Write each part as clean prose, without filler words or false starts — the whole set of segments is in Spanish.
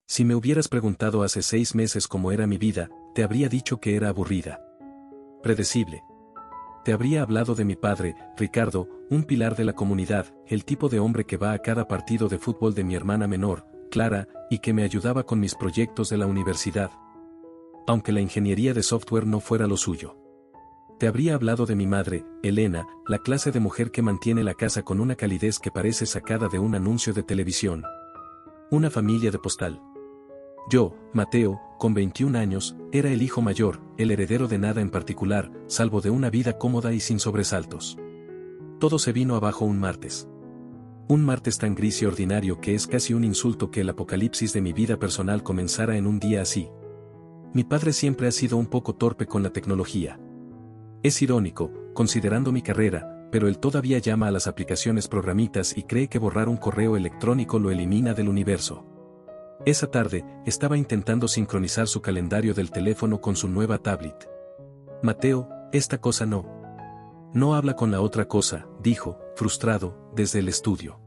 Si me hubieras preguntado hace 6 meses cómo era mi vida, te habría dicho que era aburrida. Predecible. Te habría hablado de mi padre, Ricardo, un pilar de la comunidad, el tipo de hombre que va a cada partido de fútbol de mi hermana menor, Clara, y que me ayudaba con mis proyectos de la universidad. Aunque la ingeniería de software no fuera lo suyo. Te habría hablado de mi madre, Elena, la clase de mujer que mantiene la casa con una calidez que parece sacada de un anuncio de televisión. Una familia de postal. Yo, Mateo, con 21 años, era el hijo mayor, el heredero de nada en particular, salvo de una vida cómoda y sin sobresaltos. Todo se vino abajo un martes. Un martes tan gris y ordinario que es casi un insulto que el apocalipsis de mi vida personal comenzara en un día así. Mi padre siempre ha sido un poco torpe con la tecnología. Es irónico, considerando mi carrera, pero él todavía llama a las aplicaciones programitas y cree que borrar un correo electrónico lo elimina del universo. Esa tarde, estaba intentando sincronizar su calendario del teléfono con su nueva tablet. Mateo, esta cosa no. No habla con la otra cosa, dijo, frustrado, desde el estudio.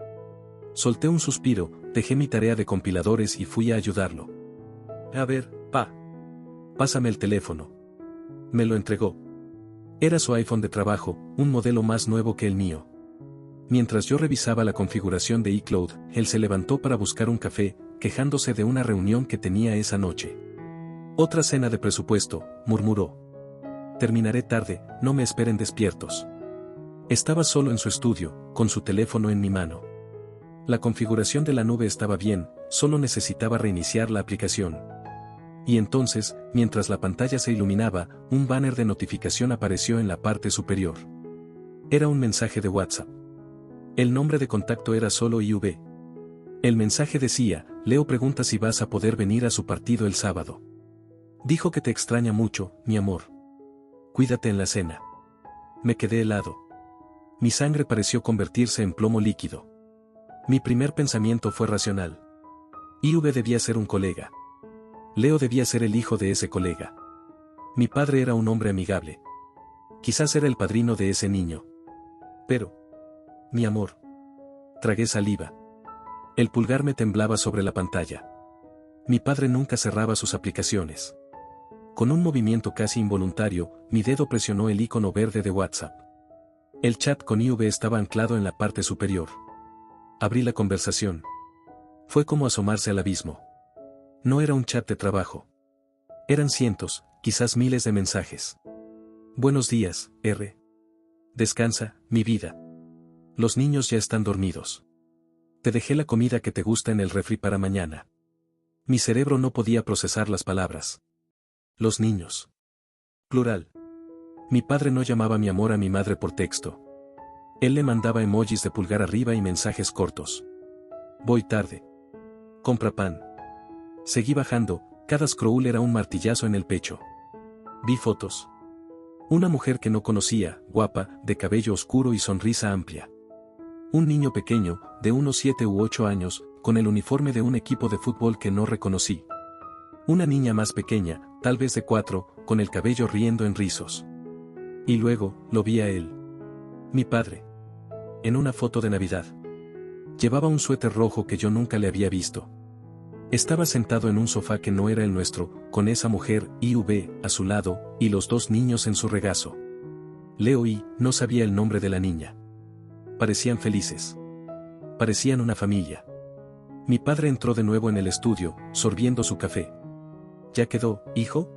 Solté un suspiro, dejé mi tarea de compiladores y fui a ayudarlo. A ver, pa. Pásame el teléfono. Me lo entregó. Era su iPhone de trabajo, un modelo más nuevo que el mío. Mientras yo revisaba la configuración de iCloud, él se levantó para buscar un café, quejándose de una reunión que tenía esa noche. Otra cena de presupuesto, murmuró. Terminaré tarde, no me esperen despiertos. Estaba solo en su estudio, con su teléfono en mi mano. La configuración de la nube estaba bien, solo necesitaba reiniciar la aplicación. Y entonces, mientras la pantalla se iluminaba, un banner de notificación apareció en la parte superior. Era un mensaje de WhatsApp. El nombre de contacto era solo IV. El mensaje decía, Leo pregunta si vas a poder venir a su partido el sábado. Dijo que te extraña mucho, mi amor. Cuídate en la cena. Me quedé helado. Mi sangre pareció convertirse en plomo líquido. Mi primer pensamiento fue racional. IV debía ser un colega. Leo debía ser el hijo de ese colega. Mi padre era un hombre amigable. Quizás era el padrino de ese niño. Pero... mi amor. Tragué saliva. El pulgar me temblaba sobre la pantalla. Mi padre nunca cerraba sus aplicaciones. Con un movimiento casi involuntario, mi dedo presionó el icono verde de WhatsApp. El chat con IV estaba anclado en la parte superior. Abrí la conversación. Fue como asomarse al abismo. No era un chat de trabajo. Eran cientos, quizás miles de mensajes. Buenos días, R. Descansa, mi vida. Los niños ya están dormidos. Te dejé la comida que te gusta en el refri para mañana. Mi cerebro no podía procesar las palabras. Los niños. Plural. Mi padre no llamaba mi amor a mi madre por texto. Él le mandaba emojis de pulgar arriba y mensajes cortos. Voy tarde. Compra pan. Seguí bajando, cada scroll era un martillazo en el pecho. Vi fotos. Una mujer que no conocía, guapa, de cabello oscuro y sonrisa amplia. Un niño pequeño, de unos 7 u 8 años, con el uniforme de un equipo de fútbol que no reconocí. Una niña más pequeña, tal vez de 4, con el cabello riendo en rizos. Y luego, lo vi a él. Mi padre. En una foto de Navidad. Llevaba un suéter rojo que yo nunca le había visto. Estaba sentado en un sofá que no era el nuestro, con esa mujer, IV, a su lado, y los 2 niños en su regazo. Leo y no sabía el nombre de la niña. Parecían felices. Parecían una familia. Mi padre entró de nuevo en el estudio, sorbiendo su café. ¿Ya quedó, hijo?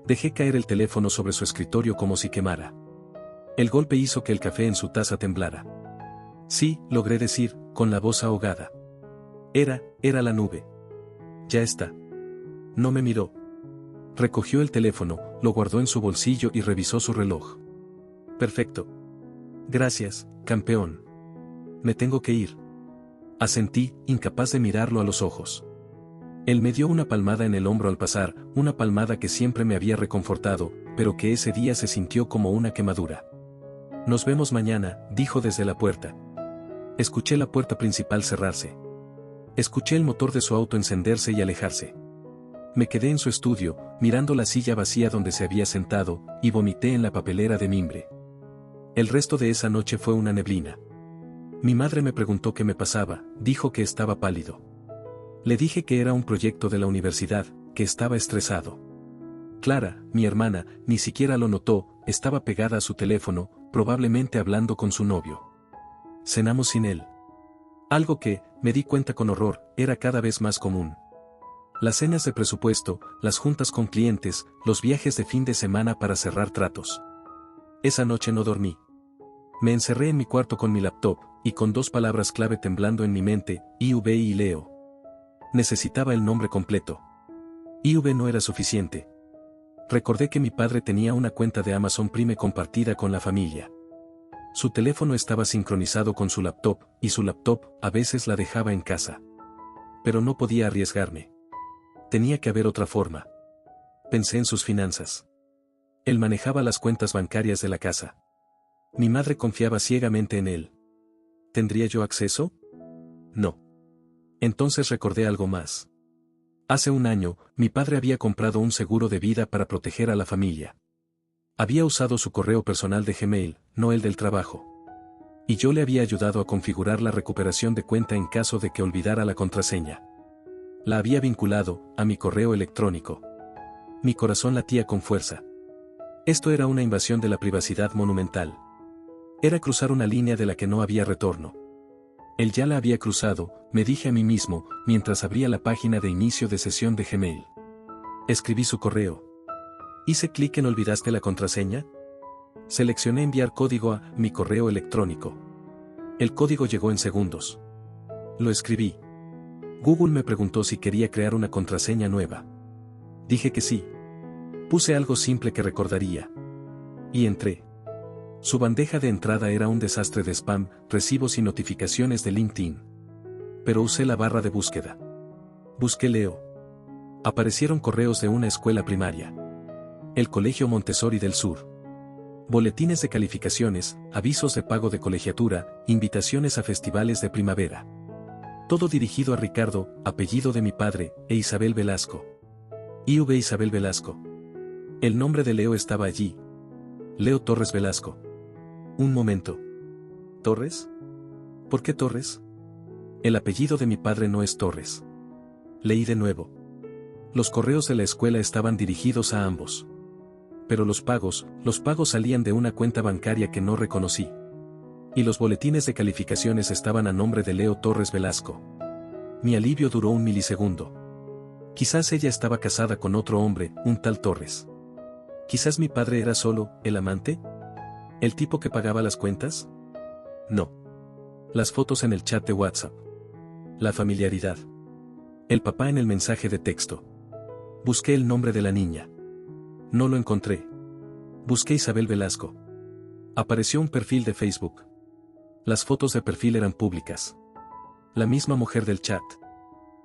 Dejé caer el teléfono sobre su escritorio como si quemara. El golpe hizo que el café en su taza temblara. Sí, logré decir, con la voz ahogada. Era la nube. Ya está. No me miró. Recogió el teléfono, lo guardó en su bolsillo y revisó su reloj. Perfecto. Gracias, campeón. Me tengo que ir. Asentí, incapaz de mirarlo a los ojos. Él me dio una palmada en el hombro al pasar, una palmada que siempre me había reconfortado, pero que ese día se sintió como una quemadura. Nos vemos mañana, dijo desde la puerta. Escuché la puerta principal cerrarse. Escuché el motor de su auto encenderse y alejarse. Me quedé en su estudio, mirando la silla vacía donde se había sentado, y vomité en la papelera de mimbre. El resto de esa noche fue una neblina. Mi madre me preguntó qué me pasaba, dijo que estaba pálido. Le dije que era un proyecto de la universidad, que estaba estresado. Clara, mi hermana, ni siquiera lo notó, estaba pegada a su teléfono, probablemente hablando con su novio. Cenamos sin él. Algo que, me di cuenta con horror, era cada vez más común. Las cenas de presupuesto, las juntas con clientes, los viajes de fin de semana para cerrar tratos. Esa noche no dormí. Me encerré en mi cuarto con mi laptop, y con 2 palabras clave temblando en mi mente, IV y Leo. Necesitaba el nombre completo. IV no era suficiente. Recordé que mi padre tenía una cuenta de Amazon Prime compartida con la familia. Su teléfono estaba sincronizado con su laptop, y su laptop a veces la dejaba en casa. Pero no podía arriesgarme. Tenía que haber otra forma. Pensé en sus finanzas. Él manejaba las cuentas bancarias de la casa. Mi madre confiaba ciegamente en él. ¿Tendría yo acceso? No. Entonces recordé algo más. Hace un año, mi padre había comprado un seguro de vida para proteger a la familia. Había usado su correo personal de Gmail, no el del trabajo. Y yo le había ayudado a configurar la recuperación de cuenta en caso de que olvidara la contraseña. La había vinculado a mi correo electrónico. Mi corazón latía con fuerza. Esto era una invasión de la privacidad monumental. Era cruzar una línea de la que no había retorno. Él ya la había cruzado, me dije a mí mismo, mientras abría la página de inicio de sesión de Gmail. Escribí su correo. Hice clic en ¿olvidaste la contraseña? Seleccioné enviar código a mi correo electrónico. El código llegó en segundos. Lo escribí. Google me preguntó si quería crear una contraseña nueva. Dije que sí. Puse algo simple que recordaría. Y entré. Su bandeja de entrada era un desastre de spam, recibos y notificaciones de LinkedIn. Pero usé la barra de búsqueda. Busqué Leo. Aparecieron correos de una escuela primaria. El Colegio Montessori del Sur. Boletines de calificaciones, avisos de pago de colegiatura, invitaciones a festivales de primavera. Todo dirigido a Ricardo, apellido de mi padre, e Isabel Velasco. IV Isabel Velasco. El nombre de Leo estaba allí. Leo Torres Velasco. Un momento. ¿Torres? ¿Por qué Torres? El apellido de mi padre no es Torres. Leí de nuevo. Los correos de la escuela estaban dirigidos a ambos. Pero los pagos salían de una cuenta bancaria que no reconocí. Y los boletines de calificaciones estaban a nombre de Leo Torres Velasco. Mi alivio duró un milisegundo. Quizás ella estaba casada con otro hombre, un tal Torres. Quizás mi padre era solo el amante. ¿El tipo que pagaba las cuentas? No. Las fotos en el chat de WhatsApp. La familiaridad. El papá en el mensaje de texto. Busqué el nombre de la niña. No lo encontré. Busqué Isabel Velasco. Apareció un perfil de Facebook. Las fotos de perfil eran públicas. La misma mujer del chat.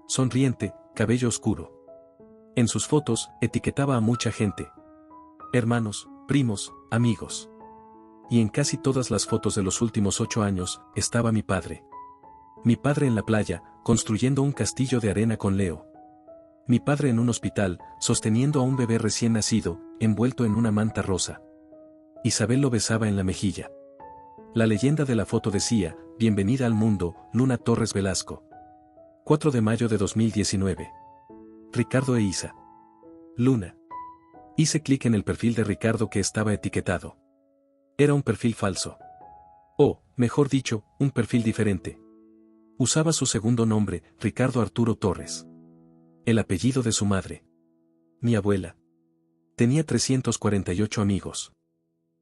Sonriente, cabello oscuro. En sus fotos, etiquetaba a mucha gente. Hermanos, primos, amigos. Y en casi todas las fotos de los últimos 8 años, estaba mi padre. Mi padre en la playa, construyendo un castillo de arena con Leo. Mi padre en un hospital, sosteniendo a un bebé recién nacido, envuelto en una manta rosa. Isabel lo besaba en la mejilla. La leyenda de la foto decía, bienvenida al mundo, Luna Torres Velasco. 4 de mayo de 2019. Ricardo e Isa. Luna. Hice clic en el perfil de Ricardo que estaba etiquetado. Era un perfil falso. O, mejor dicho, un perfil diferente. Usaba su segundo nombre, Ricardo Arturo Torres. El apellido de su madre. Mi abuela. Tenía 348 amigos.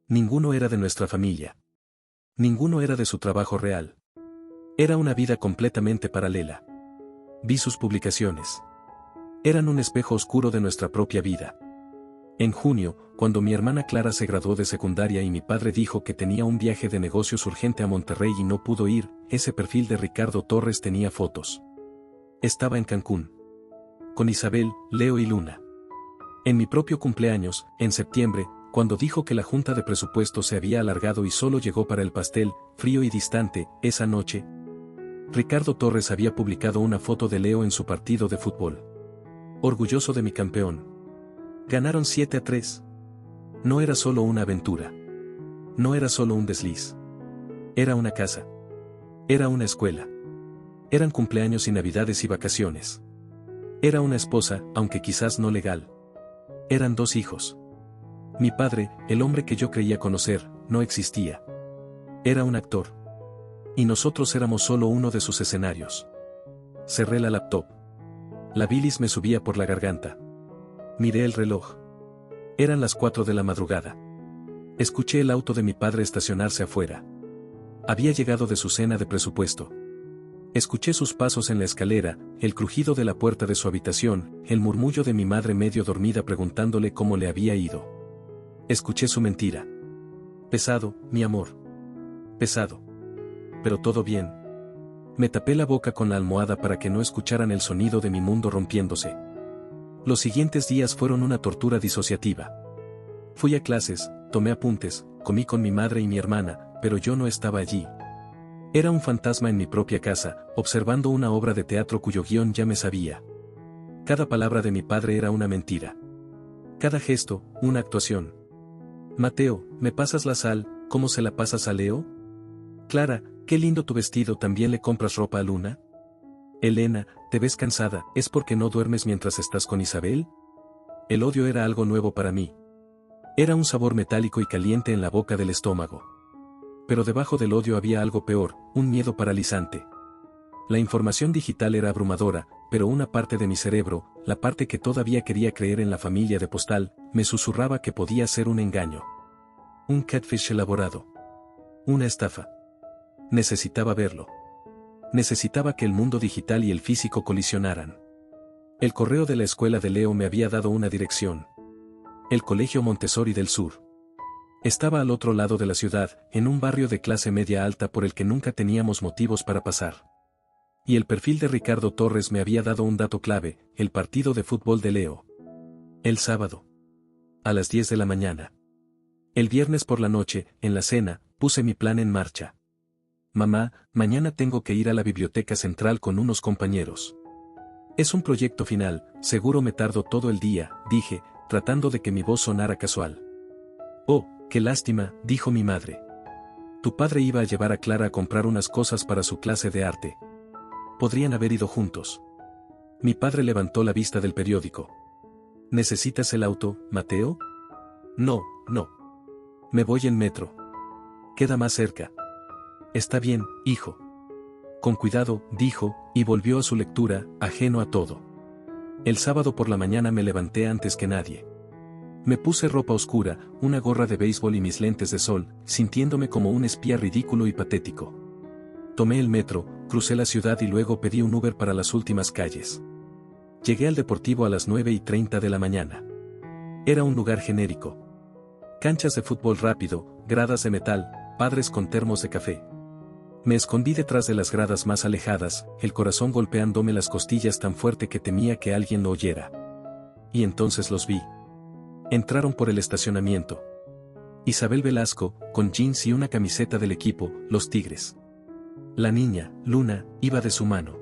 Ninguno era de nuestra familia. Ninguno era de su trabajo real. Era una vida completamente paralela. Vi sus publicaciones. Eran un espejo oscuro de nuestra propia vida. En junio, cuando mi hermana Clara se graduó de secundaria y mi padre dijo que tenía un viaje de negocios urgente a Monterrey y no pudo ir, ese perfil de Ricardo Torres tenía fotos. Estaba en Cancún. Con Isabel, Leo y Luna. En mi propio cumpleaños, en septiembre, cuando dijo que la junta de presupuesto se había alargado y solo llegó para el pastel, frío y distante, esa noche, Ricardo Torres había publicado una foto de Leo en su partido de fútbol. Orgulloso de mi campeón. Ganaron 7-3. No era solo una aventura. No era solo un desliz. Era una casa. Era una escuela. Eran cumpleaños y navidades y vacaciones. Era una esposa, aunque quizás no legal. Eran 2 hijos. Mi padre, el hombre que yo creía conocer, no existía. Era un actor. Y nosotros éramos solo uno de sus escenarios. Cerré la laptop. La bilis me subía por la garganta. Miré el reloj. Eran las 4 de la madrugada. Escuché el auto de mi padre estacionarse afuera. Había llegado de su cena de presupuesto. Escuché sus pasos en la escalera, el crujido de la puerta de su habitación, el murmullo de mi madre medio dormida preguntándole cómo le había ido. Escuché su mentira. Pesado, mi amor. Pesado. Pero todo bien. Me tapé la boca con la almohada para que no escucharan el sonido de mi mundo rompiéndose. Los siguientes días fueron una tortura disociativa. Fui a clases, tomé apuntes, comí con mi madre y mi hermana, pero yo no estaba allí. Era un fantasma en mi propia casa, observando una obra de teatro cuyo guión ya me sabía. Cada palabra de mi padre era una mentira. Cada gesto, una actuación. Mateo, ¿me pasas la sal? ¿Cómo se la pasas a Leo? Clara, qué lindo tu vestido, ¿también le compras ropa a Luna? Elena, ¿te ves cansada? ¿Es porque no duermes mientras estás con Isabel? El odio era algo nuevo para mí. Era un sabor metálico y caliente en la boca del estómago. Pero debajo del odio había algo peor, un miedo paralizante. La información digital era abrumadora, pero una parte de mi cerebro, la parte que todavía quería creer en la familia de Postal, me susurraba que podía ser un engaño. Un catfish elaborado. Una estafa. Necesitaba verlo. Necesitaba que el mundo digital y el físico colisionaran. El correo de la escuela de Leo me había dado una dirección. El Colegio Montessori del Sur. Estaba al otro lado de la ciudad, en un barrio de clase media alta por el que nunca teníamos motivos para pasar. Y el perfil de Ricardo Torres me había dado un dato clave, el partido de fútbol de Leo. El sábado. A las 10 de la mañana. El viernes por la noche, en la cena, puse mi plan en marcha. Mamá, mañana tengo que ir a la biblioteca central con unos compañeros. Es un proyecto final, seguro me tardo todo el día, dije, tratando de que mi voz sonara casual. Oh, qué lástima, dijo mi madre. Tu padre iba a llevar a Clara a comprar unas cosas para su clase de arte. Podrían haber ido juntos. Mi padre levantó la vista del periódico. ¿Necesitas el auto, Mateo? No, no. Me voy en metro. Queda más cerca. Está bien, hijo. Con cuidado, dijo, y volvió a su lectura, ajeno a todo. El sábado por la mañana me levanté antes que nadie. Me puse ropa oscura, una gorra de béisbol y mis lentes de sol, sintiéndome como un espía ridículo y patético. Tomé el metro, crucé la ciudad y luego pedí un Uber para las últimas calles. Llegué al Deportivo a las 9:30 de la mañana. Era un lugar genérico. Canchas de fútbol rápido, gradas de metal, padres con termos de café. Me escondí detrás de las gradas más alejadas, el corazón golpeándome las costillas tan fuerte que temía que alguien lo oyera. Y entonces los vi. Entraron por el estacionamiento. Isabel Velasco, con jeans y una camiseta del equipo, los Tigres. La niña, Luna, iba de su mano.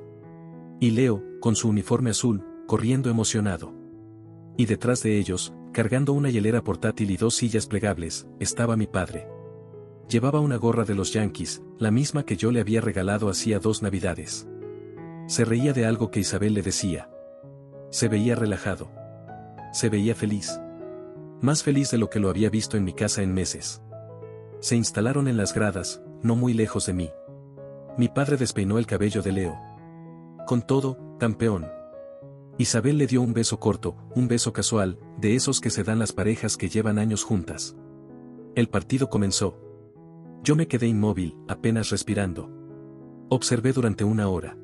Y Leo, con su uniforme azul, corriendo emocionado. Y detrás de ellos, cargando una hielera portátil y 2 sillas plegables, estaba mi padre. Llevaba una gorra de los Yankees, la misma que yo le había regalado hacía 2 navidades. Se reía de algo que Isabel le decía. Se veía relajado. Se veía feliz. Más feliz de lo que lo había visto en mi casa en meses. Se instalaron en las gradas, no muy lejos de mí. Mi padre despeinó el cabello de Leo. Con todo, campeón. Isabel le dio un beso corto, un beso casual, de esos que se dan las parejas que llevan años juntas. El partido comenzó. Yo me quedé inmóvil, apenas respirando. Observé durante 1 hora.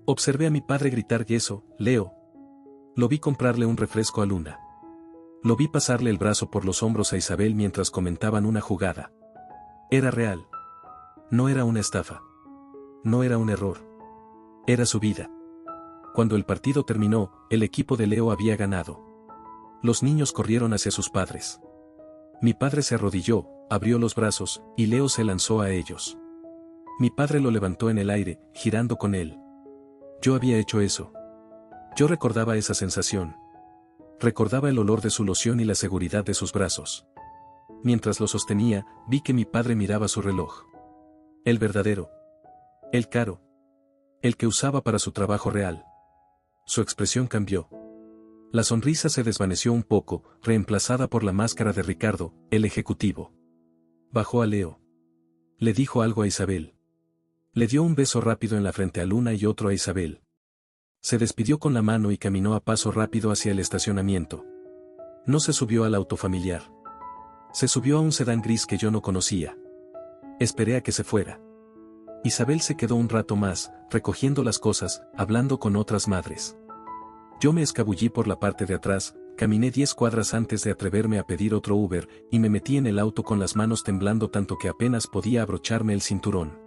Observé a mi padre gritar yeso, Leo. Lo vi comprarle un refresco a Luna. Lo vi pasarle el brazo por los hombros a Isabel mientras comentaban una jugada. Era real. No era una estafa. No era un error. Era su vida. Cuando el partido terminó, el equipo de Leo había ganado. Los niños corrieron hacia sus padres. Mi padre se arrodilló, abrió los brazos, y Leo se lanzó a ellos. Mi padre lo levantó en el aire, girando con él. Yo había hecho eso. Yo recordaba esa sensación. Recordaba el olor de su loción y la seguridad de sus brazos. Mientras lo sostenía, vi que mi padre miraba su reloj. El verdadero. El caro. El que usaba para su trabajo real. Su expresión cambió. La sonrisa se desvaneció un poco, reemplazada por la máscara de Ricardo, el ejecutivo. Bajó a Leo. Le dijo algo a Isabel. Le dio un beso rápido en la frente a Luna y otro a Isabel. Se despidió con la mano y caminó a paso rápido hacia el estacionamiento. No se subió al auto familiar. Se subió a un sedán gris que yo no conocía. Esperé a que se fuera. Isabel se quedó un rato más, recogiendo las cosas, hablando con otras madres. Yo me escabullí por la parte de atrás, caminé 10 cuadras antes de atreverme a pedir otro Uber, y me metí en el auto con las manos temblando tanto que apenas podía abrocharme el cinturón.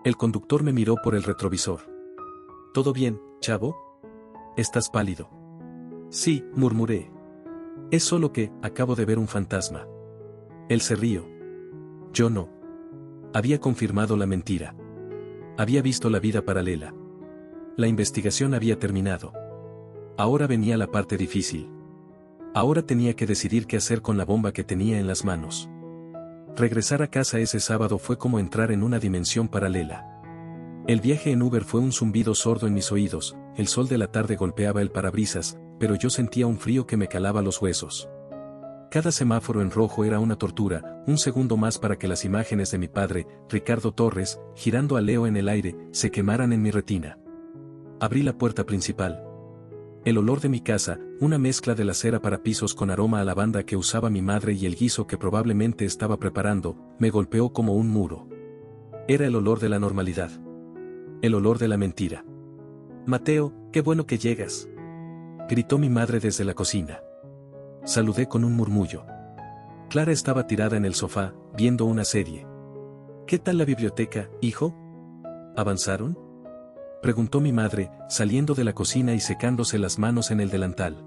El conductor me miró por el retrovisor. ¿Todo bien, chavo? ¿Estás pálido? Sí, murmuré. Es solo que, acabo de ver un fantasma. Él se rió. Yo no. Había confirmado la mentira. Había visto la vida paralela. La investigación había terminado. Ahora venía la parte difícil. Ahora tenía que decidir qué hacer con la bomba que tenía en las manos. Regresar a casa ese sábado fue como entrar en una dimensión paralela. El viaje en Uber fue un zumbido sordo en mis oídos, el sol de la tarde golpeaba el parabrisas, pero yo sentía un frío que me calaba los huesos. Cada semáforo en rojo era una tortura, un segundo más para que las imágenes de mi padre, Ricardo Torres, girando a Leo en el aire, se quemaran en mi retina. Abrí la puerta principal. El olor de mi casa, una mezcla de la cera para pisos con aroma a lavanda que usaba mi madre y el guiso que probablemente estaba preparando, me golpeó como un muro. Era el olor de la normalidad. El olor de la mentira. Mateo, qué bueno que llegas. Gritó mi madre desde la cocina. Saludé con un murmullo. Clara estaba tirada en el sofá, viendo una serie. ¿Qué tal la biblioteca, hijo? ¿Avanzaron? Preguntó mi madre, saliendo de la cocina y secándose las manos en el delantal.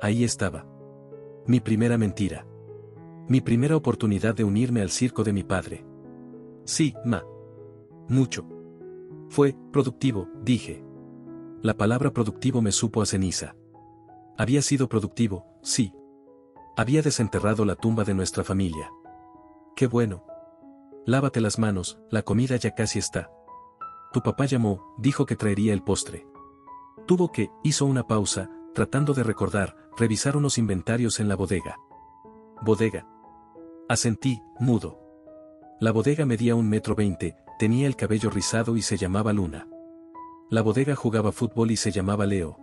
Ahí estaba. Mi primera mentira. Mi primera oportunidad de unirme al circo de mi padre. Sí, ma. Mucho. Fue productivo, dije. La palabra productivo me supo a ceniza. Había sido productivo, sí. Había desenterrado la tumba de nuestra familia. Qué bueno. Lávate las manos, la comida ya casi está. Tu papá llamó, dijo que traería el postre. Hizo una pausa, tratando de recordar, revisar unos inventarios en la bodega. Bodega. Asentí, mudo. La bodega medía 1,20 m, tenía el cabello rizado y se llamaba Luna. La bodega jugaba fútbol y se llamaba Leo.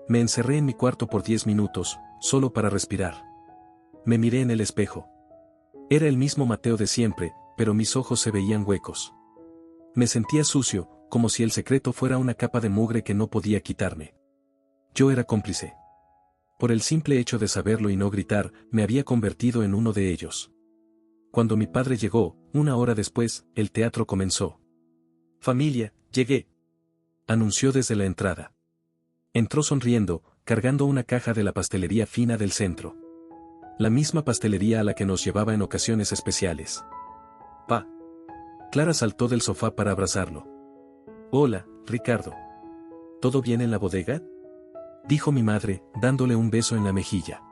Me encerré en mi cuarto por 10 minutos, solo para respirar. Me miré en el espejo. Era el mismo Mateo de siempre, pero mis ojos se veían huecos. Me sentía sucio, como si el secreto fuera una capa de mugre que no podía quitarme. Yo era cómplice. Por el simple hecho de saberlo y no gritar, me había convertido en uno de ellos. Cuando mi padre llegó, 1 hora después, el teatro comenzó. Familia, llegué. Anunció desde la entrada. Entró sonriendo, cargando una caja de la pastelería fina del centro. La misma pastelería a la que nos llevaba en ocasiones especiales. Pa. Clara saltó del sofá para abrazarlo. Hola, Ricardo. ¿Todo bien en la bodega? Dijo mi madre, dándole un beso en la mejilla.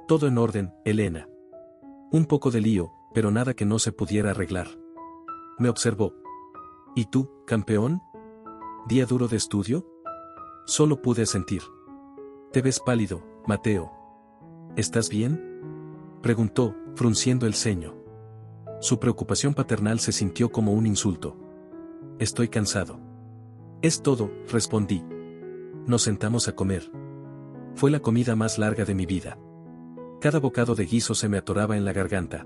Todo en orden, Elena. Un poco de lío, pero nada que no se pudiera arreglar. Me observó. ¿Y tú, campeón? ¿Día duro de estudio? Solo pude asentir. Te ves pálido, Mateo. ¿Estás bien? Preguntó, frunciendo el ceño. Su preocupación paternal se sintió como un insulto. Estoy cansado. Es todo, respondí. Nos sentamos a comer. Fue la comida más larga de mi vida. Cada bocado de guiso se me atoraba en la garganta.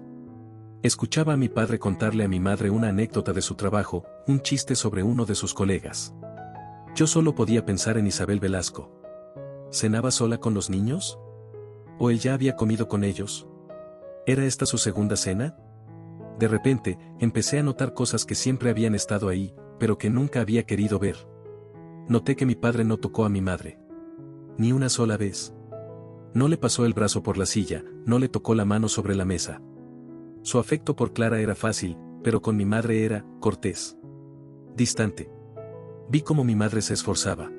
Escuchaba a mi padre contarle a mi madre una anécdota de su trabajo, un chiste sobre uno de sus colegas. Yo solo podía pensar en Isabel Velasco. ¿Cenaba sola con los niños? ¿O él ya había comido con ellos? ¿Era esta su segunda cena? De repente, empecé a notar cosas que siempre habían estado ahí, pero que nunca había querido ver. Noté que mi padre no tocó a mi madre. Ni una sola vez. No le pasó el brazo por la silla, no le tocó la mano sobre la mesa. Su afecto por Clara era fácil, pero con mi madre era cortés. Distante. Vi cómo mi madre se esforzaba.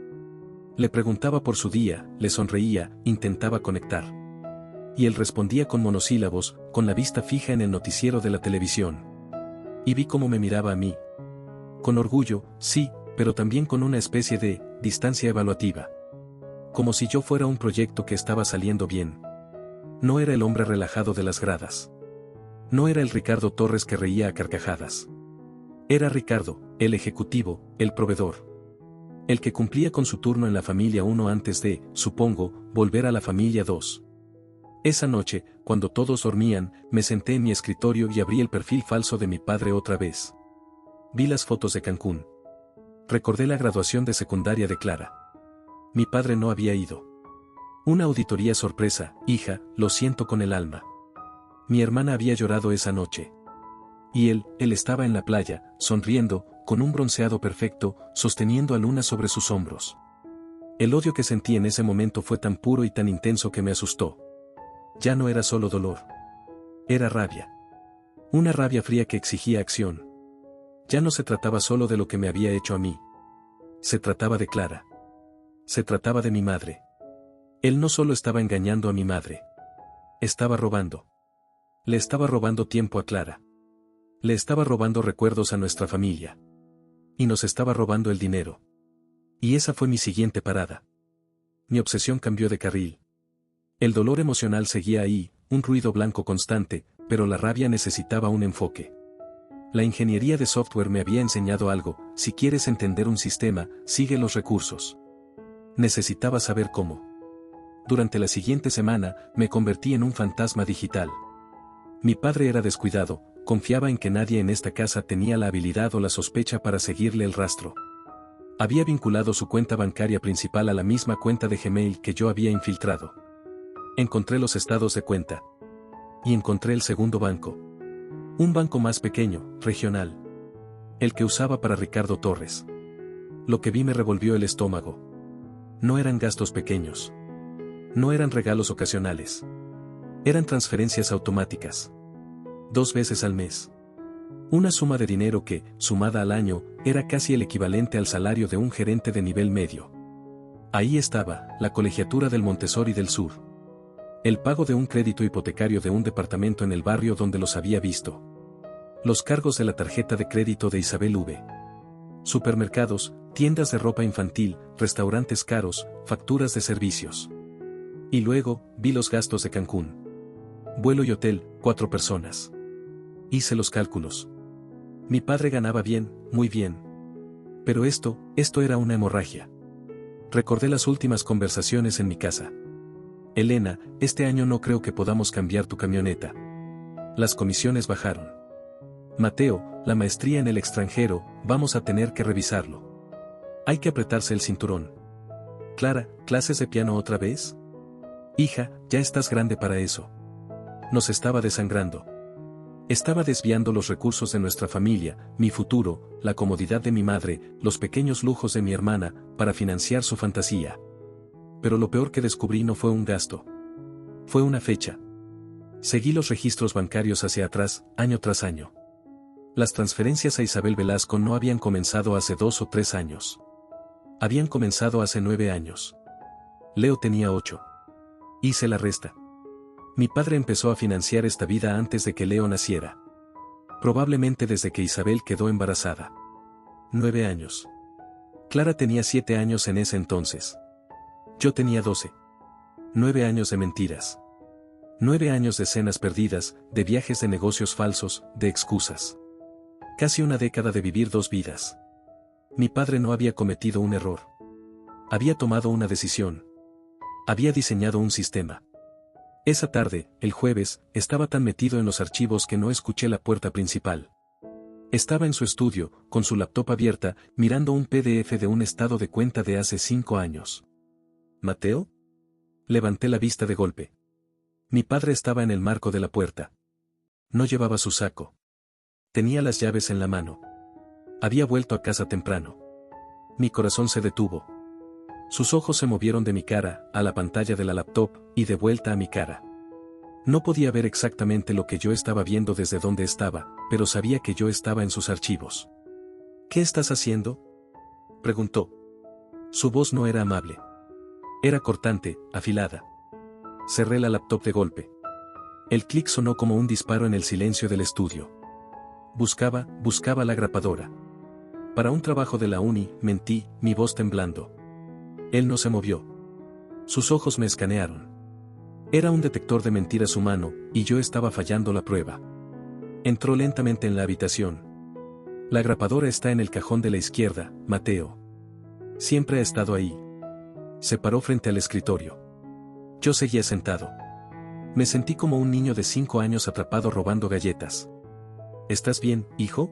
Le preguntaba por su día, le sonreía, intentaba conectar. Y él respondía con monosílabos, con la vista fija en el noticiero de la televisión. Y vi cómo me miraba a mí. Con orgullo, sí, pero también con una especie de distancia evaluativa. Como si yo fuera un proyecto que estaba saliendo bien. No era el hombre relajado de las gradas. No era el Ricardo Torres que reía a carcajadas. Era Ricardo, el ejecutivo, el proveedor. El que cumplía con su turno en la familia 1 antes de, supongo, volver a la familia 2. Esa noche, cuando todos dormían, me senté en mi escritorio y abrí el perfil falso de mi padre otra vez. Vi las fotos de Cancún. Recordé la graduación de secundaria de Clara. Mi padre no había ido. Una auditoría sorpresa, hija, lo siento con el alma. Mi hermana había llorado esa noche. Y él estaba en la playa, sonriendo, con un bronceado perfecto, sosteniendo a Luna sobre sus hombros. El odio que sentí en ese momento fue tan puro y tan intenso que me asustó. Ya no era solo dolor. Era rabia. Una rabia fría que exigía acción. Ya no se trataba solo de lo que me había hecho a mí. Se trataba de Clara. Se trataba de mi madre. Él no solo estaba engañando a mi madre. Estaba robando. Le estaba robando tiempo a Clara. Le estaba robando recuerdos a nuestra familia. Y nos estaba robando el dinero. Y esa fue mi siguiente parada. Mi obsesión cambió de carril. El dolor emocional seguía ahí, un ruido blanco constante, pero la rabia necesitaba un enfoque. La ingeniería de software me había enseñado algo: si quieres entender un sistema, sigue los recursos. Necesitaba saber cómo. Durante la siguiente semana, me convertí en un fantasma digital. Mi padre era descuidado, confiaba en que nadie en esta casa tenía la habilidad o la sospecha para seguirle el rastro. Había vinculado su cuenta bancaria principal a la misma cuenta de Gmail que yo había infiltrado. Encontré los estados de cuenta. Y encontré el segundo banco. Un banco más pequeño, regional. El que usaba para Ricardo Torres. Lo que vi me revolvió el estómago. No eran gastos pequeños. No eran regalos ocasionales. Eran transferencias automáticas. 2 veces al mes. Una suma de dinero que, sumada al año, era casi el equivalente al salario de un gerente de nivel medio. Ahí estaba, la colegiatura del Montessori del Sur. El pago de un crédito hipotecario de un departamento en el barrio donde los había visto. Los cargos de la tarjeta de crédito de Isabel V. Supermercados, tiendas de ropa infantil, restaurantes caros, facturas de servicios. Y luego, vi los gastos de Cancún. Vuelo y hotel, 4 personas. Hice los cálculos. Mi padre ganaba bien, muy bien. Pero esto era una hemorragia. Recordé las últimas conversaciones en mi casa. Elena, este año no creo que podamos cambiar tu camioneta. Las comisiones bajaron. Mateo, la maestría en el extranjero, vamos a tener que revisarlo. Hay que apretarse el cinturón. Clara, ¿clases de piano otra vez? Hija, ya estás grande para eso. Nos estaba desangrando. Estaba desviando los recursos de nuestra familia, mi futuro, la comodidad de mi madre, los pequeños lujos de mi hermana, para financiar su fantasía. Pero lo peor que descubrí no fue un gasto. Fue una fecha. Seguí los registros bancarios hacia atrás, año tras año. Las transferencias a Isabel Velasco no habían comenzado hace 2 o 3 años. Habían comenzado hace 9 años. Leo tenía 8. Hice la resta. Mi padre empezó a financiar esta vida antes de que Leo naciera. Probablemente desde que Isabel quedó embarazada. 9 años. Clara tenía 7 años en ese entonces. Yo tenía 12. 9 años de mentiras. 9 años de cenas perdidas, de viajes de negocios falsos, de excusas. Casi una década de vivir 2 vidas. Mi padre no había cometido un error. Había tomado una decisión. Había diseñado un sistema. Esa tarde, el jueves, estaba tan metido en los archivos que no escuché la puerta principal. Estaba en su estudio, con su laptop abierta, mirando un PDF de un estado de cuenta de hace 5 años. ¿Mateo? Levanté la vista de golpe. Mi padre estaba en el marco de la puerta. No llevaba su saco. Tenía las llaves en la mano. Había vuelto a casa temprano. Mi corazón se detuvo. Sus ojos se movieron de mi cara, a la pantalla de la laptop, y de vuelta a mi cara. No podía ver exactamente lo que yo estaba viendo desde donde estaba, pero sabía que yo estaba en sus archivos. ¿Qué estás haciendo?, preguntó. Su voz no era amable. Era cortante, afilada. Cerré la laptop de golpe. El clic sonó como un disparo en el silencio del estudio. Buscaba la grapadora. Para un trabajo de la uni, mentí, mi voz temblando. Él no se movió. Sus ojos me escanearon. Era un detector de mentiras humano, y yo estaba fallando la prueba. Entró lentamente en la habitación. La grapadora está en el cajón de la izquierda, Mateo. Siempre ha estado ahí. Se paró frente al escritorio. Yo seguía sentado. Me sentí como un niño de 5 años atrapado robando galletas. ¿Estás bien, hijo?,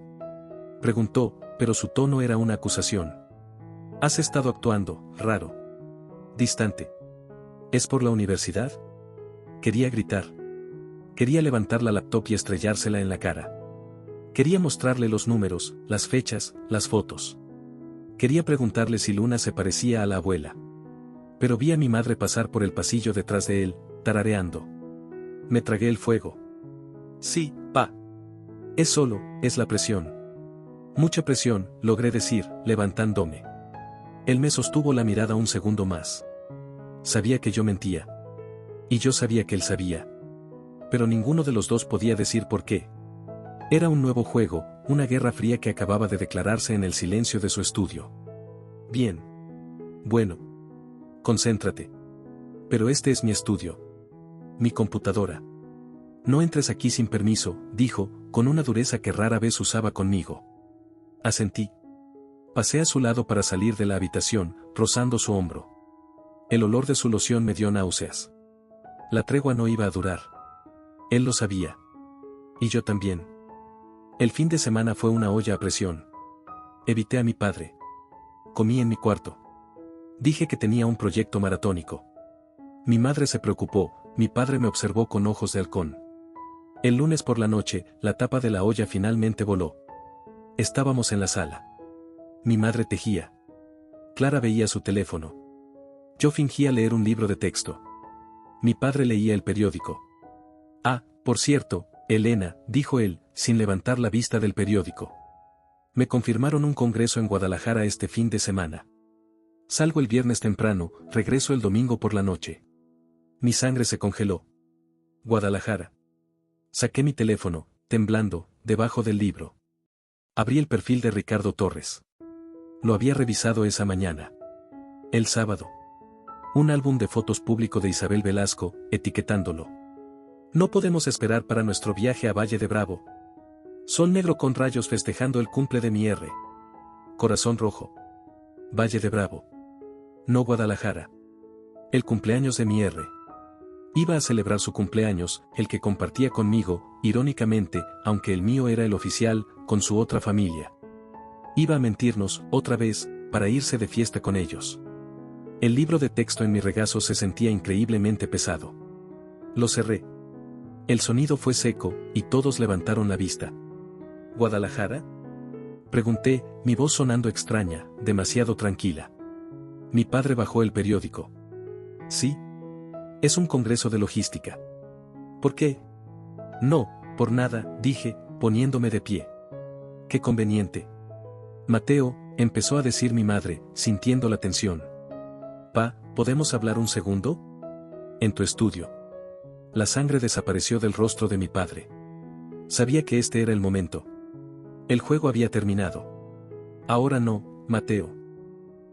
preguntó, pero su tono era una acusación. Has estado actuando, raro. Distante. ¿Es por la universidad? Quería gritar. Quería levantar la laptop y estrellársela en la cara. Quería mostrarle los números, las fechas, las fotos. Quería preguntarle si Luna se parecía a la abuela. Pero vi a mi madre pasar por el pasillo detrás de él, tarareando. Me tragué el fuego. Sí, pa. Es la presión. Mucha presión, logré decir, levantándome. Él me sostuvo la mirada un segundo más. Sabía que yo mentía. Y yo sabía que él sabía. Pero ninguno de los dos podía decir por qué. Era un nuevo juego, una guerra fría que acababa de declararse en el silencio de su estudio. Bien. Bueno. Concéntrate. Pero este es mi estudio. Mi computadora. No entres aquí sin permiso, dijo, con una dureza que rara vez usaba conmigo. Asentí. Pasé a su lado para salir de la habitación, rozando su hombro. El olor de su loción me dio náuseas. La tregua no iba a durar. Él lo sabía. Y yo también. El fin de semana fue una olla a presión. Evité a mi padre. Comí en mi cuarto. Dije que tenía un proyecto maratónico. Mi madre se preocupó, mi padre me observó con ojos de halcón. El lunes por la noche, la tapa de la olla finalmente voló. Estábamos en la sala. Mi madre tejía. Clara veía su teléfono. Yo fingía leer un libro de texto. Mi padre leía el periódico. Ah, por cierto, Elena, dijo él, sin levantar la vista del periódico. Me confirmaron un congreso en Guadalajara este fin de semana. Salgo el viernes temprano, regreso el domingo por la noche. Mi sangre se congeló. Guadalajara. Saqué mi teléfono, temblando, debajo del libro. Abrí el perfil de Ricardo Torres. Lo había revisado esa mañana. El sábado. Un álbum de fotos público de Isabel Velasco, etiquetándolo. No podemos esperar para nuestro viaje a Valle de Bravo. Sol negro con rayos festejando el cumple de mi R. Corazón rojo. Valle de Bravo. No Guadalajara. El cumpleaños de mi R. Iba a celebrar su cumpleaños, el que compartía conmigo, irónicamente, aunque el mío era el oficial, con su otra familia. Iba a mentirnos, otra vez, para irse de fiesta con ellos. El libro de texto en mi regazo se sentía increíblemente pesado. Lo cerré. El sonido fue seco, y todos levantaron la vista. ¿Guadalajara?, pregunté, mi voz sonando extraña, demasiado tranquila. Mi padre bajó el periódico. Sí. Es un congreso de logística. ¿Por qué? No, por nada, dije, poniéndome de pie. Qué conveniente. Mateo, empezó a decir mi madre, sintiendo la tensión. Pa, ¿podemos hablar un segundo? En tu estudio. La sangre desapareció del rostro de mi padre. Sabía que este era el momento. El juego había terminado. Ahora no, Mateo.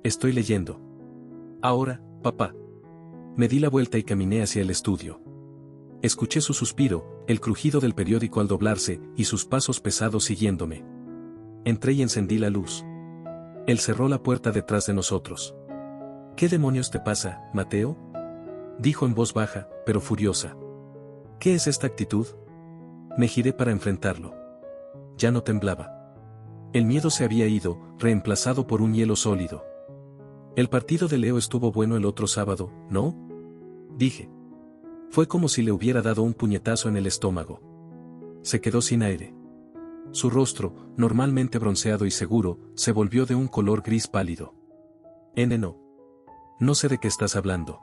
Estoy leyendo. Ahora, papá. Me di la vuelta y caminé hacia el estudio. Escuché su suspiro, el crujido del periódico al doblarse, y sus pasos pesados siguiéndome. Entré y encendí la luz. Él cerró la puerta detrás de nosotros. ¿Qué demonios te pasa, Mateo?, dijo en voz baja, pero furiosa. ¿Qué es esta actitud? Me giré para enfrentarlo. Ya no temblaba. El miedo se había ido, reemplazado por un hielo sólido. El partido de Leo estuvo bueno el otro sábado, ¿no?, dije. Fue como si le hubiera dado un puñetazo en el estómago. Se quedó sin aire. Su rostro, normalmente bronceado y seguro, se volvió de un color gris pálido. No. No sé de qué estás hablando.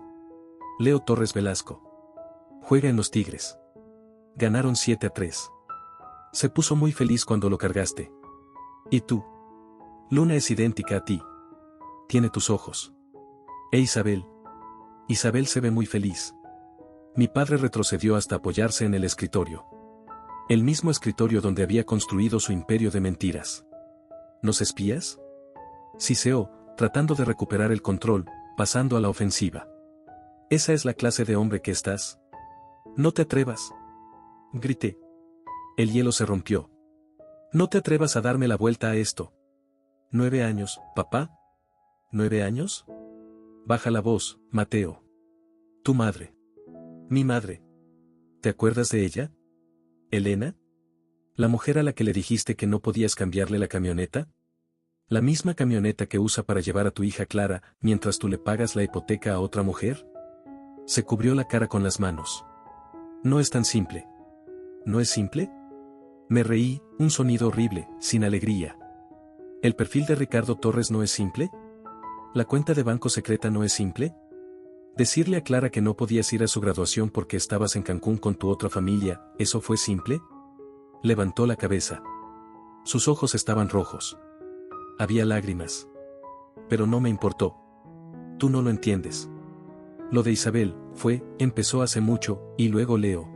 Leo Torres Velasco. Juega en los Tigres. Ganaron 7-3. Se puso muy feliz cuando lo cargaste. ¿Y tú? Luna es idéntica a ti. Tiene tus ojos. Isabel. Isabel se ve muy feliz. Mi padre retrocedió hasta apoyarse en el escritorio. El mismo escritorio donde había construido su imperio de mentiras. ¿Nos espías?, siseó, tratando de recuperar el control, pasando a la ofensiva. ¿Esa es la clase de hombre que estás? No te atrevas. Grité. El hielo se rompió. No te atrevas a darme la vuelta a esto. 9 años, papá. ¿9 años? Baja la voz, Mateo. Tu madre. Mi madre. ¿Te acuerdas de ella? ¿Elena? ¿La mujer a la que le dijiste que no podías cambiarle la camioneta? ¿La misma camioneta que usa para llevar a tu hija Clara, mientras tú le pagas la hipoteca a otra mujer? Se cubrió la cara con las manos. No es tan simple. ¿No es simple? Me reí, un sonido horrible, sin alegría. ¿El perfil de Ricardo Torres no es simple? ¿La cuenta de banco secreta no es simple? ¿Decirle a Clara que no podías ir a su graduación porque estabas en Cancún con tu otra familia, eso fue simple? Levantó la cabeza. Sus ojos estaban rojos. Había lágrimas. Pero no me importó. Tú no lo entiendes. Lo de Isabel, empezó hace mucho, y luego Leo.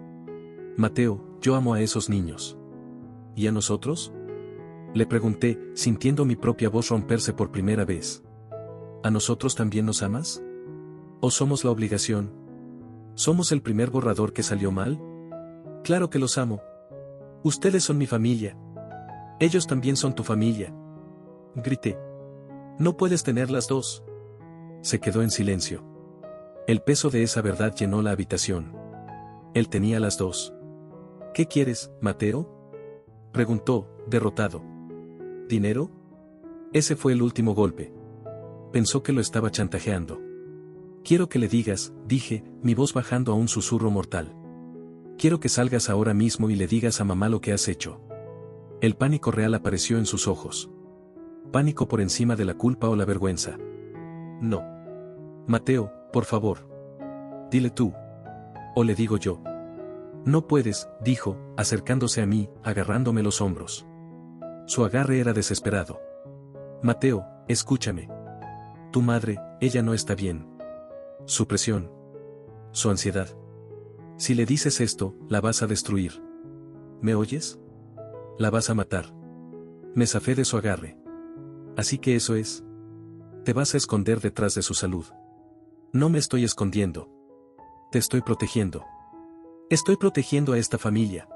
Mateo, yo amo a esos niños. ¿Y a nosotros? Le pregunté, sintiendo mi propia voz romperse por primera vez. ¿A nosotros también nos amas? ¿O somos la obligación? ¿Somos el primer borrador que salió mal? Claro que los amo. Ustedes son mi familia. Ellos también son tu familia. Grité. No puedes tener las dos. Se quedó en silencio. El peso de esa verdad llenó la habitación. Él tenía las dos. ¿Qué quieres, Mateo? Preguntó, derrotado. ¿Dinero? Ese fue el último golpe. Pensó que lo estaba chantajeando. Quiero que le digas, dije, mi voz bajando a un susurro mortal. Quiero que salgas ahora mismo y le digas a mamá lo que has hecho. El pánico real apareció en sus ojos. Pánico por encima de la culpa o la vergüenza. No. Mateo, por favor. Dile tú. O le digo yo. No puedes, dijo, acercándose a mí, agarrándome los hombros. Su agarre era desesperado. Mateo, escúchame. Tu madre, ella no está bien. Su presión. Su ansiedad. Si le dices esto, la vas a destruir. ¿Me oyes? La vas a matar. Me zafé de su agarre. Así que eso es. Te vas a esconder detrás de su salud. No me estoy escondiendo. Te estoy protegiendo. Estoy protegiendo a esta familia.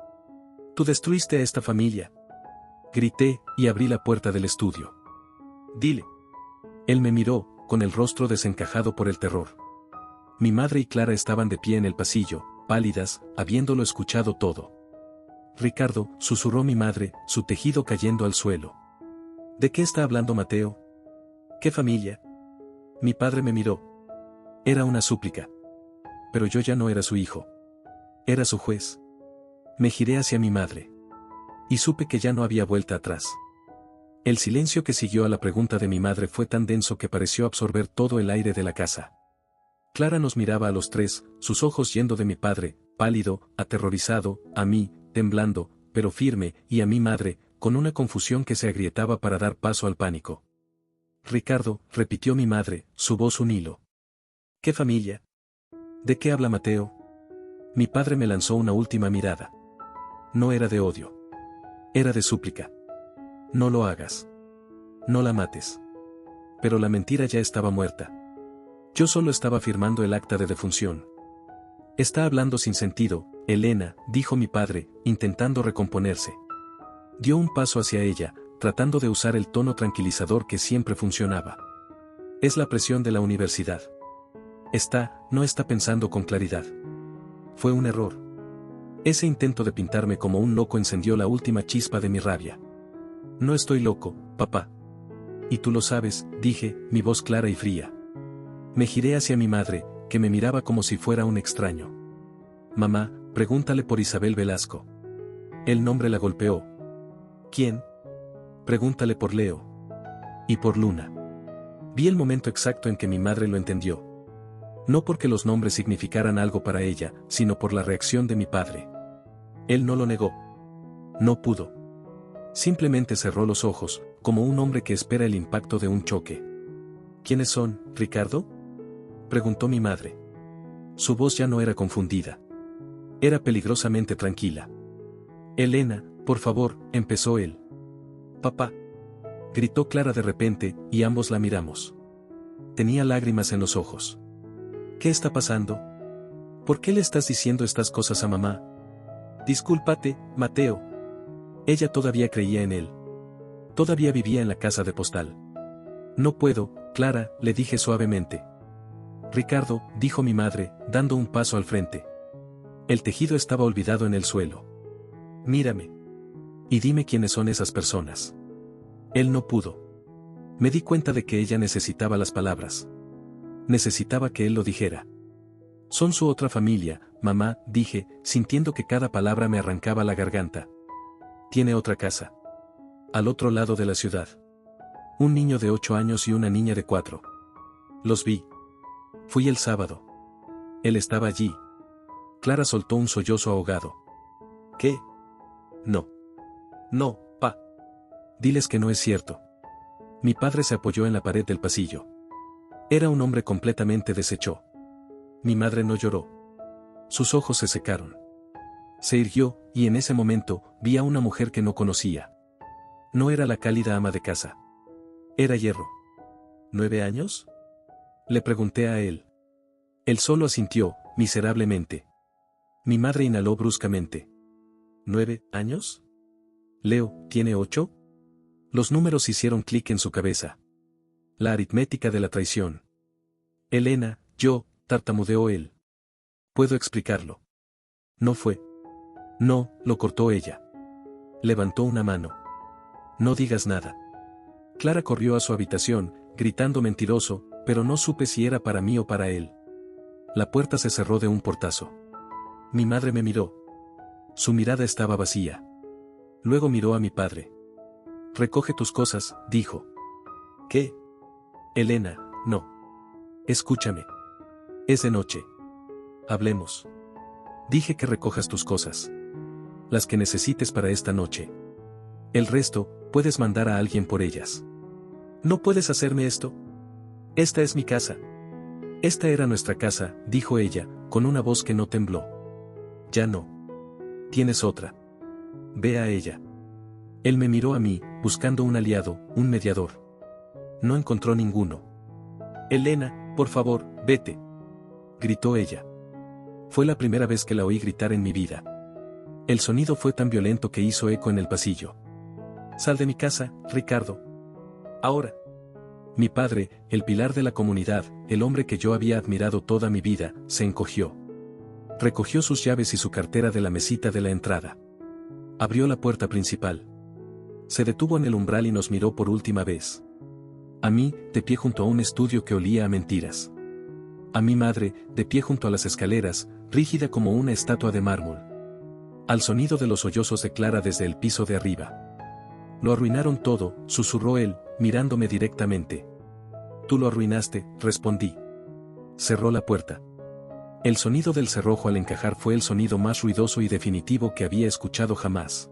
Tú destruiste a esta familia. Grité, y abrí la puerta del estudio. Dile. Él me miró, con el rostro desencajado por el terror. Mi madre y Clara estaban de pie en el pasillo, pálidas, habiéndolo escuchado todo. Ricardo, susurró mi madre, su tejido cayendo al suelo. ¿De qué está hablando Mateo? ¿Qué familia? Mi padre me miró. Era una súplica. Pero yo ya no era su hijo. Era su juez. Me giré hacia mi madre. Y supe que ya no había vuelta atrás. El silencio que siguió a la pregunta de mi madre fue tan denso que pareció absorber todo el aire de la casa. Clara nos miraba a los tres, sus ojos yendo de mi padre, pálido, aterrorizado, a mí, temblando, pero firme, y a mi madre, con una confusión que se agrietaba para dar paso al pánico. Ricardo, repitió mi madre, su voz un hilo. ¿Qué familia? ¿De qué habla Mateo? Mi padre me lanzó una última mirada. No era de odio. Era de súplica. No lo hagas. No la mates. Pero la mentira ya estaba muerta. Yo solo estaba firmando el acta de defunción. Está hablando sin sentido, Elena, dijo mi padre, intentando recomponerse. Dio un paso hacia ella, tratando de usar el tono tranquilizador que siempre funcionaba. Es la presión de la universidad. No está pensando con claridad. Fue un error. Ese intento de pintarme como un loco encendió la última chispa de mi rabia. No estoy loco, papá. Y tú lo sabes, dije, mi voz clara y fría. Me giré hacia mi madre, que me miraba como si fuera un extraño. Mamá, pregúntale por Isabel Velasco. El nombre la golpeó. ¿Quién? Pregúntale por Leo. Y por Luna. Vi el momento exacto en que mi madre lo entendió. No porque los nombres significaran algo para ella, sino por la reacción de mi padre. Él no lo negó. No pudo. Simplemente cerró los ojos, como un hombre que espera el impacto de un choque. ¿Quiénes son, Ricardo? Preguntó mi madre. Su voz ya no era confundida. Era peligrosamente tranquila. Elena, por favor, empezó él. Papá. Gritó Clara de repente, y ambos la miramos. Tenía lágrimas en los ojos. ¿Qué está pasando? ¿Por qué le estás diciendo estas cosas a mamá? Discúlpate, Mateo. Ella todavía creía en él. Todavía vivía en la casa de postal. No puedo, Clara, le dije suavemente. Ricardo, dijo mi madre, dando un paso al frente. El tejido estaba olvidado en el suelo. Mírame. Y dime quiénes son esas personas. Él no pudo. Me di cuenta de que ella necesitaba las palabras. Necesitaba que él lo dijera. Son su otra familia, mamá, dije, sintiendo que cada palabra me arrancaba la garganta. Tiene otra casa. Al otro lado de la ciudad. Un niño de 8 años y una niña de 4. Los vi. Fui el sábado. Él estaba allí. Clara soltó un sollozo ahogado. ¿Qué? No. No, pa. Diles que no es cierto. Mi padre se apoyó en la pared del pasillo. Era un hombre completamente deshecho. Mi madre no lloró. Sus ojos se secaron. Se irguió, y en ese momento, vi a una mujer que no conocía. No era la cálida ama de casa. Era hierro. ¿9 años? Le pregunté a él. Él solo asintió, miserablemente. Mi madre inhaló bruscamente. ¿9 años? Leo, ¿tiene 8? Los números hicieron clic en su cabeza. La aritmética de la traición. Elena, yo, tartamudeó él. Puedo explicarlo. No fue. No, lo cortó ella. Levantó una mano. No digas nada. Clara corrió a su habitación, gritando mentiroso, pero no supe si era para mí o para él. La puerta se cerró de un portazo. Mi madre me miró. Su mirada estaba vacía. Luego miró a mi padre. Recoge tus cosas, dijo. ¿Qué? Elena, no. Escúchame. Es de noche. Hablemos. Dije que recojas tus cosas. Las que necesites para esta noche. El resto, puedes mandar a alguien por ellas. ¿No puedes hacerme esto? Esta es mi casa. Esta era nuestra casa, dijo ella, con una voz que no tembló. Ya no. Tienes otra. Ve a ella. Él me miró a mí, buscando un aliado, un mediador. No encontró ninguno. Elena, por favor, vete. Gritó ella. Fue la primera vez que la oí gritar en mi vida. El sonido fue tan violento que hizo eco en el pasillo. Sal de mi casa, Ricardo. Ahora. Mi padre, el pilar de la comunidad, el hombre que yo había admirado toda mi vida, se encogió. Recogió sus llaves y su cartera de la mesita de la entrada. Abrió la puerta principal. Se detuvo en el umbral y nos miró por última vez. A mí, de pie junto a un estudio que olía a mentiras. A mi madre, de pie junto a las escaleras, rígida como una estatua de mármol. Al sonido de los sollozos de Clara desde el piso de arriba. Lo arruinaron todo, susurró él, mirándome directamente. Tú lo arruinaste, respondí. Cerró la puerta. El sonido del cerrojo al encajar fue el sonido más ruidoso y definitivo que había escuchado jamás.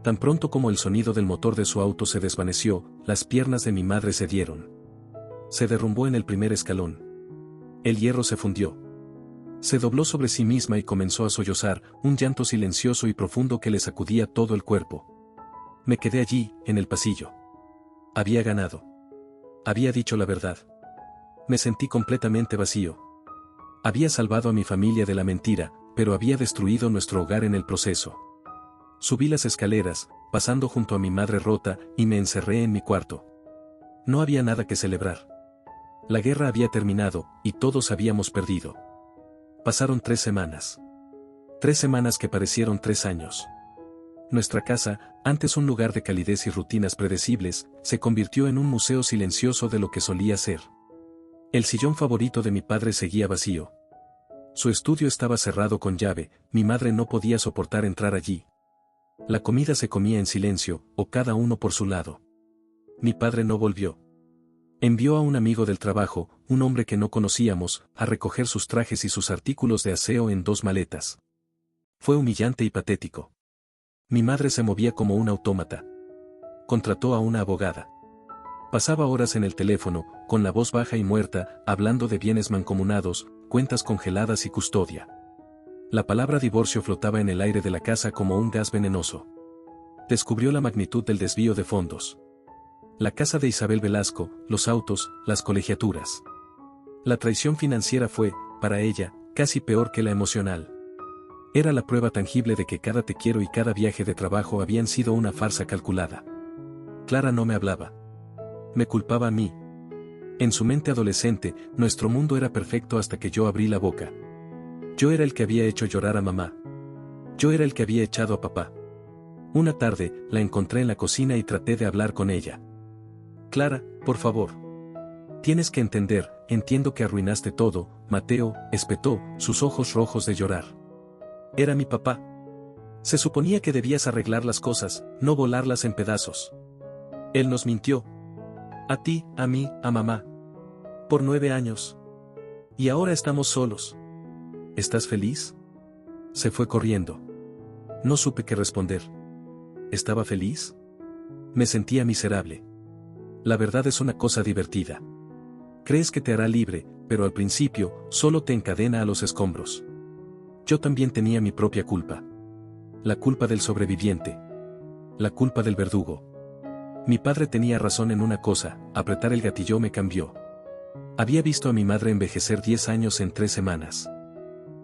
Tan pronto como el sonido del motor de su auto se desvaneció, las piernas de mi madre cedieron. Se derrumbó en el primer escalón. El hierro se fundió. Se dobló sobre sí misma y comenzó a sollozar, un llanto silencioso y profundo que le sacudía todo el cuerpo. Me quedé allí, en el pasillo. Había ganado. Había dicho la verdad. Me sentí completamente vacío. Había salvado a mi familia de la mentira, pero había destruido nuestro hogar en el proceso. Subí las escaleras, pasando junto a mi madre rota, y me encerré en mi cuarto. No había nada que celebrar. La guerra había terminado, y todos habíamos perdido. Pasaron 3 semanas. 3 semanas que parecieron 3 años. Nuestra casa, antes un lugar de calidez y rutinas predecibles, se convirtió en un museo silencioso de lo que solía ser. El sillón favorito de mi padre seguía vacío. Su estudio estaba cerrado con llave, mi madre no podía soportar entrar allí. La comida se comía en silencio, o cada uno por su lado. Mi padre no volvió. Envió a un amigo del trabajo, un hombre que no conocíamos, a recoger sus trajes y sus artículos de aseo en 2 maletas. Fue humillante y patético. Mi madre se movía como un autómata. Contrató a una abogada. Pasaba horas en el teléfono, con la voz baja y muerta, hablando de bienes mancomunados, cuentas congeladas y custodia. La palabra divorcio flotaba en el aire de la casa como un gas venenoso. Descubrió la magnitud del desvío de fondos. La casa de Isabel Velasco, los autos, las colegiaturas. La traición financiera fue, para ella, casi peor que la emocional. Era la prueba tangible de que cada te quiero y cada viaje de trabajo habían sido una farsa calculada. Clara no me hablaba. Me culpaba a mí. En su mente adolescente, nuestro mundo era perfecto hasta que yo abrí la boca. Yo era el que había hecho llorar a mamá. Yo era el que había echado a papá. Una tarde, la encontré en la cocina y traté de hablar con ella. Clara, por favor. Tienes que entender, entiendo que arruinaste todo, Mateo, espetó, sus ojos rojos de llorar. Era mi papá. Se suponía que debías arreglar las cosas, no volarlas en pedazos. Él nos mintió. A ti, a mí, a mamá. Por 9 años. Y ahora estamos solos. ¿Estás feliz? Se fue corriendo. No supe qué responder. ¿Estaba feliz? Me sentía miserable. La verdad es una cosa divertida. Crees que te hará libre, pero al principio, solo te encadena a los escombros. Yo también tenía mi propia culpa. La culpa del sobreviviente. La culpa del verdugo. Mi padre tenía razón en una cosa, apretar el gatillo me cambió. Había visto a mi madre envejecer 10 años en 3 semanas.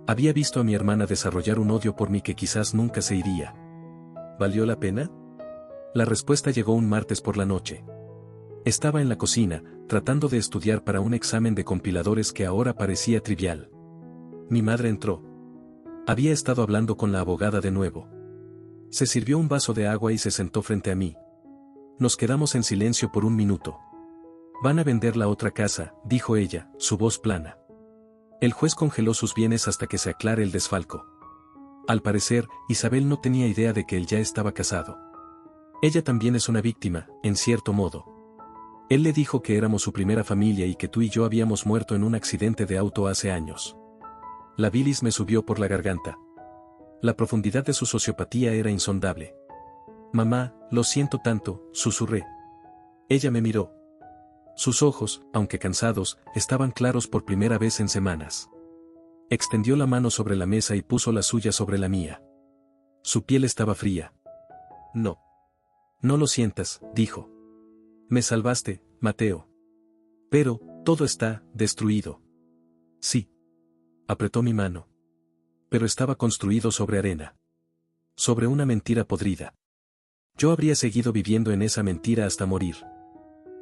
Había visto a mi hermana desarrollar un odio por mí que quizás nunca se iría. ¿Valió la pena? La respuesta llegó un martes por la noche. Estaba en la cocina, tratando de estudiar para un examen de compiladores que ahora parecía trivial. Mi madre entró. Había estado hablando con la abogada de nuevo. Se sirvió un vaso de agua y se sentó frente a mí. Nos quedamos en silencio por un minuto. Van a vender la otra casa, dijo ella, su voz plana. El juez congeló sus bienes hasta que se aclare el desfalco. Al parecer, Isabel no tenía idea de que él ya estaba casado. Ella también es una víctima, en cierto modo. Él le dijo que éramos su primera familia y que tú y yo habíamos muerto en un accidente de auto hace años. La bilis me subió por la garganta. La profundidad de su sociopatía era insondable. Mamá, lo siento tanto, susurré. Ella me miró. Sus ojos, aunque cansados, estaban claros por primera vez en semanas. Extendió la mano sobre la mesa y puso la suya sobre la mía. Su piel estaba fría. No. No lo sientas, dijo. Me salvaste, Mateo. Pero, todo está destruido. Sí. Apretó mi mano. Pero estaba construido sobre arena. Sobre una mentira podrida. Yo habría seguido viviendo en esa mentira hasta morir.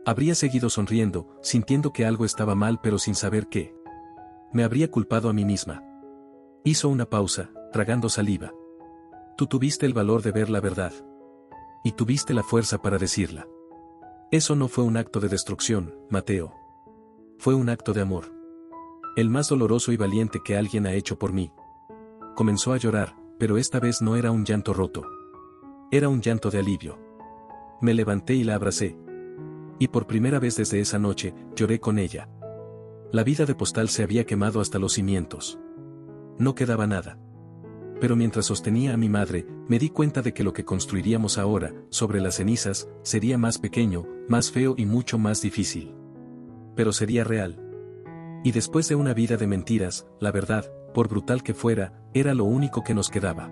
Habría seguido sonriendo, sintiendo que algo estaba mal pero sin saber qué. Me habría culpado a mí misma. Hizo una pausa, tragando saliva. Tú tuviste el valor de ver la verdad. Y tuviste la fuerza para decirla. Eso no fue un acto de destrucción, Mateo. Fue un acto de amor. El más doloroso y valiente que alguien ha hecho por mí. Comenzó a llorar, pero esta vez no era un llanto roto. Era un llanto de alivio. Me levanté y la abracé. Y por primera vez desde esa noche, lloré con ella. La vida de Postal se había quemado hasta los cimientos. No quedaba nada. Pero mientras sostenía a mi madre, me di cuenta de que lo que construiríamos ahora, sobre las cenizas, sería más pequeño, más feo y mucho más difícil. Pero sería real. Y después de una vida de mentiras, la verdad, por brutal que fuera, era lo único que nos quedaba.